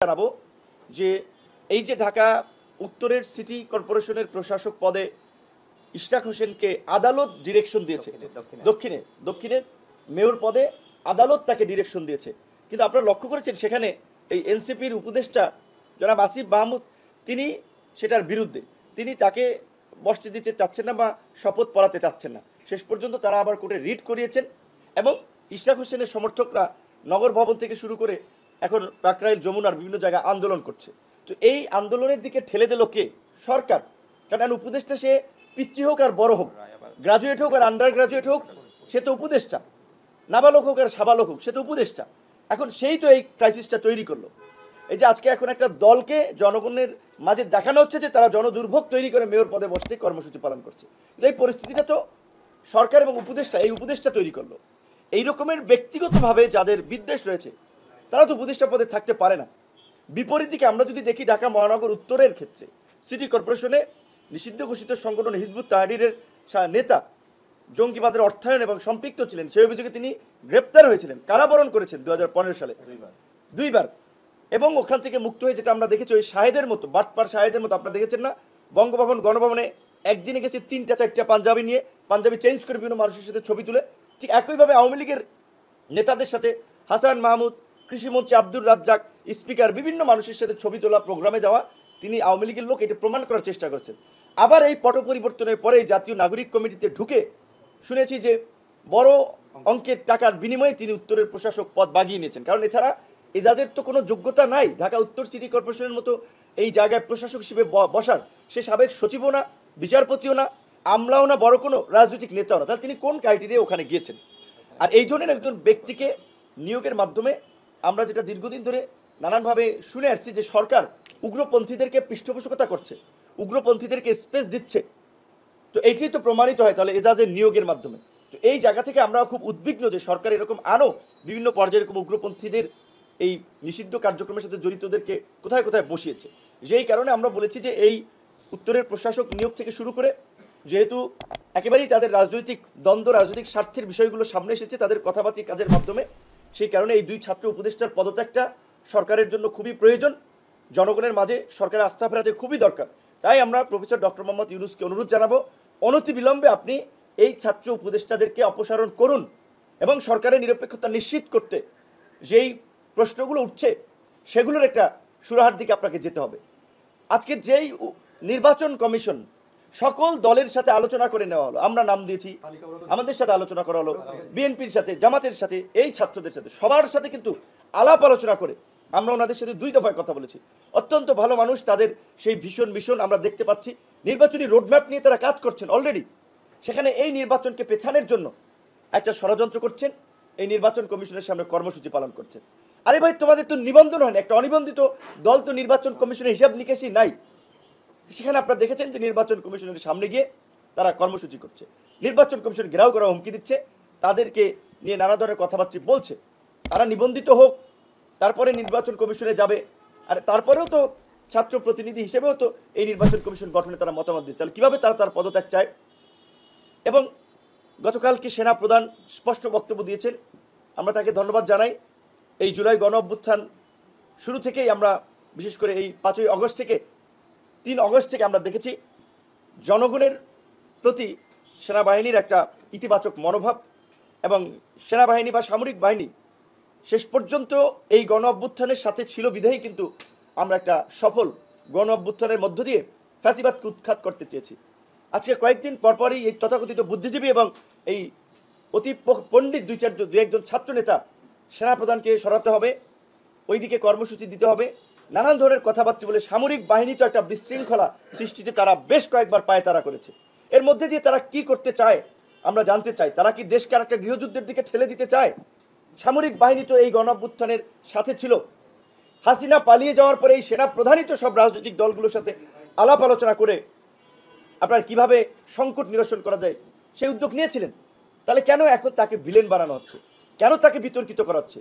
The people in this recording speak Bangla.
জানাবো যে এই যে ঢাকা উত্তরের সিটি কর্পোরেশনের প্রশাসক পদে ইশরাক হোসেনকে আদালত ডিরেকশন দিয়েছে, দক্ষিণের মেয়র পদে আদালত তাকে ডিরেকশন দিয়েছে, কিন্তু আপনারা লক্ষ্য করেছেন সেখানে এই এনসিপির উপদেষ্টা জনাব আসিফ মাহমুদ তিনি সেটার বিরুদ্ধে, তিনি তাকে বসতে দিতে চাচ্ছেন না বা শপথ পড়াতে চাচ্ছেন না। শেষ পর্যন্ত তারা আবার কোর্টে রিট করিয়েছেন এবং ইশরাক হোসেনের সমর্থকরা নগর ভবন থেকে শুরু করে এখন কাকরাইল যমুনার বিভিন্ন জায়গায় আন্দোলন করছে। তো এই আন্দোলনের দিকে ঠেলে দিল কে? সরকার। কারণ উপদেষ্টা সে পিচ্ছি হোক আর বড় হোক, গ্রাজুয়েট হোক আর আন্ডার গ্রাজুয়েট হোক, সে তো উপদেষ্টা, নাবালক হোক আর সাবালক হোক, সে তো উপদেষ্টা। এখন সেই তো এই ক্রাইসিসটা তৈরি করলো। এই যে আজকে এখন একটা দলকে জনগণের মাঝে দেখানো হচ্ছে যে তারা জনদুর্ভোগ তৈরি করে মেয়র পদে বসতে কর্মসূচি পালন করছে। এই পরিস্থিতিটা তো সরকার এবং এই উপদেষ্টা তৈরি করলো। এই রকমের ব্যক্তিগতভাবে যাদের বিদ্বেষ রয়েছে তারা তো উপদেষ্টা পদে থাকতে পারে না। বিপরীত দিকে আমরা যদি দেখি ঢাকা মহানগর উত্তরের ক্ষেত্রে সিটি কর্পোরেশনে নিষিদ্ধ ঘোষিত সংগঠন হিজবুত তাহরিরের নেতা জঙ্গিবাদের অর্থায়ন এবং সম্পৃক্ত ছিলেন, সেই অভিযোগে তিনি গ্রেপ্তার হয়েছিলেন, কারাবরণ করেছেন 2015 সালে দুইবার, এবং ওখান থেকে মুক্ত হয়ে যেটা আমরা দেখেছি ওই শাহেদের মতো, বাটপার শাহেদের মতো আপনারা দেখেছেন না, বঙ্গভবন গণভবনে একদিনে গেছে 3-4টা পাঞ্জাবি নিয়ে, পাঞ্জাবি চেঞ্জ করে বিভিন্ন মানুষের সাথে ছবি তুলে। ঠিক একইভাবে আওয়ামী লীগের নেতাদের সাথে হাসান মাহমুদ, কৃষিমন্ত্রী আব্দুর রাজ্জাক, স্পিকার, বিভিন্ন মানুষের সাথে ছবি তোলা, প্রোগ্রামে যাওয়া, তিনি আওয়ামী লীগের লোক, এটা প্রমাণ করার চেষ্টা করেছেন। আবার এই পট পরিবর্তনের পরে জাতীয় নাগরিক কমিটিতে ঢুকে শুনেছি যে বড় অঙ্কের টাকার বিনিময়ে তিনি উত্তরের প্রশাসক পদ বাগিয়ে নিয়েছেন। কারণ এছাড়া এজাজের তো কোনো যোগ্যতা নাই ঢাকা উত্তর সিটি কর্পোরেশনের মতো এই জায়গায় প্রশাসক হিসেবে বসার। সে সাবেক সচিবও না, বিচারপতিও না, আমলাও না, বড় কোনো রাজনৈতিক নেতাও না। তাহলে তিনি কোন ক্রাইটেরিয়া ওখানে গিয়েছেন? আর এই ধরনের একজন ব্যক্তিকে নিয়োগের মাধ্যমে আমরা যেটা দীর্ঘদিন ধরে নানানভাবে শুনে আসছি যে সরকার উগ্রপন্থীদেরকে পৃষ্ঠপোষকতা করছে, উগ্রপন্থীদেরকে স্পেস দিচ্ছে। তো এইটাই তো প্রমাণিত হয় তাহলে এজাজের নিয়োগের মাধ্যমে। তো এই জায়গা থেকে আমরা খুব উদ্বিগ্ন যে সরকার এরকম আরও বিভিন্ন পর্যায়ে এরকম উগ্রপন্থীদের এই নিষিদ্ধ কার্যক্রমের সাথে জড়িতদেরকে কোথায় কোথায় বসিয়েছে। যেই কারণে আমরা বলেছি যে এই উত্তরের প্রশাসক নিয়োগ থেকে শুরু করে, যেহেতু একেবারেই তাদের রাজনৈতিক দ্বন্দ্ব, রাজনৈতিক স্বার্থের বিষয়গুলো সামনে এসেছে তাদের কথাবার্তা কাজের মাধ্যমে, সেই কারণে এই দুই ছাত্র উপদেষ্টার পদত্যাগটা সরকারের জন্য খুবই প্রয়োজন, জনগণের মাঝে সরকারের আস্থা ফেরাতে খুবই দরকার। তাই আমরা প্রফেসর ডক্টর মোহাম্মদ ইউনূসকে অনুরোধ জানাবো অনতিবিলম্বে আপনি এই ছাত্র উপদেষ্টাদেরকে অপসারণ করুন এবং সরকারের নিরপেক্ষতা নিশ্চিত করতে যেই প্রশ্নগুলো উঠছে সেগুলোর একটা সুরাহার দিকে আপনাকে যেতে হবে। আজকে যেই নির্বাচন কমিশন সকল দলের সাথে আলোচনা করে নেওয়া হলো, আমরা নাম দিয়েছি, আমাদের সাথে আলোচনা করা হলো, বিএনপির সাথে, জামাতের সাথে, এই ছাত্রদের সাথে, সবার সাথে কিন্তু আলাপ আলোচনা করে আমরা ওনাদের সাথে 2 দফায় কথা বলেছি। অত্যন্ত ভালো মানুষ, তাদের সেই ভীষণ আমরা দেখতে পাচ্ছি নির্বাচনী রোডম্যাপ নিয়ে তারা কাজ করছেন অলরেডি। সেখানে এই নির্বাচনকে পেছানোর জন্য একটা ষড়যন্ত্র করছেন, এই নির্বাচন কমিশনের সামনে কর্মসূচি পালন করছেন। আরে ভাই, তোমাদের তো নিবন্ধন হয় না, একটা অনিবন্ধিত দল তো নির্বাচন কমিশনের হিসাব নিকাশই নাই। সেখানে আপনারা দেখেছেন যে নির্বাচন কমিশনের সামনে গিয়ে তারা কর্মসূচি করছে, নির্বাচন কমিশন ঘেরাও করা হুমকি দিচ্ছে, তাদেরকে নিয়ে নানা ধরনের কথাবার্তা বলছে। তারা নিবন্ধিত হোক, তারপরে নির্বাচন কমিশনে যাবে, আর তারপরেও তো ছাত্র প্রতিনিধি হিসেবেও তো এই নির্বাচন কমিশন গঠনে তারা মতামত দিচ্ছে। তাহলে কীভাবে তার পদত্যাগ চায়? এবং গতকালকে সেনা প্রধান স্পষ্ট বক্তব্য দিয়েছেন, আমরা তাকে ধন্যবাদ জানাই। এই জুলাই গণ অভ্যুত্থান শুরু থেকেই আমরা, বিশেষ করে এই 5ই আগস্ট থেকে 3 আগস্ট থেকে আমরা দেখেছি জনগণের প্রতি সেনাবাহিনীর একটা ইতিবাচক মনোভাব, এবং সেনাবাহিনী বা সামরিক বাহিনী শেষ পর্যন্ত এই গণ অভ্যুত্থানের সাথে ছিল বিধায়ী কিন্তু আমরা একটা সফল গণ অভ্যুত্থানের মধ্য দিয়ে ফ্যাসিবাদকে উৎখাত করতে চেয়েছি। আজকে কয়েকদিন পরপরই এই তথাকথিত বুদ্ধিজীবী এবং এই অতি পণ্ডিত 2-1জন ছাত্র নেতা সেনাপ্রধানকে সরাতে হবে, ওইদিকে কর্মসূচি দিতে হবে, নানান ধরনের কথাবার্তা বলে সামরিক বাহিনী তো একটা বিশৃঙ্খলা সৃষ্টিতে তারা বেশ কয়েকবার পায়তারা করেছে। এর মধ্যে দিয়ে তারা কি করতে চায় আমরা জানতে চাই। তারা কি দেশকে আর একটা গৃহযুদ্ধের দিকে ঠেলে দিতে চায়? সামরিক বাহিনী তো এই গণ অভ্যুত্থানের সাথে ছিল। হাসিনা পালিয়ে যাওয়ার পরে এই সেনা প্রধানই তো সব রাজনৈতিক দলগুলোর সাথে আলাপ আলোচনা করে আপনার কিভাবে সংকট নিরসন করা যায় সেই উদ্যোগ নিয়েছিলেন। তাহলে কেন এখন তাকে ভিলেন বানানো হচ্ছে? কেন তাকে বিতর্কিত করা হচ্ছে?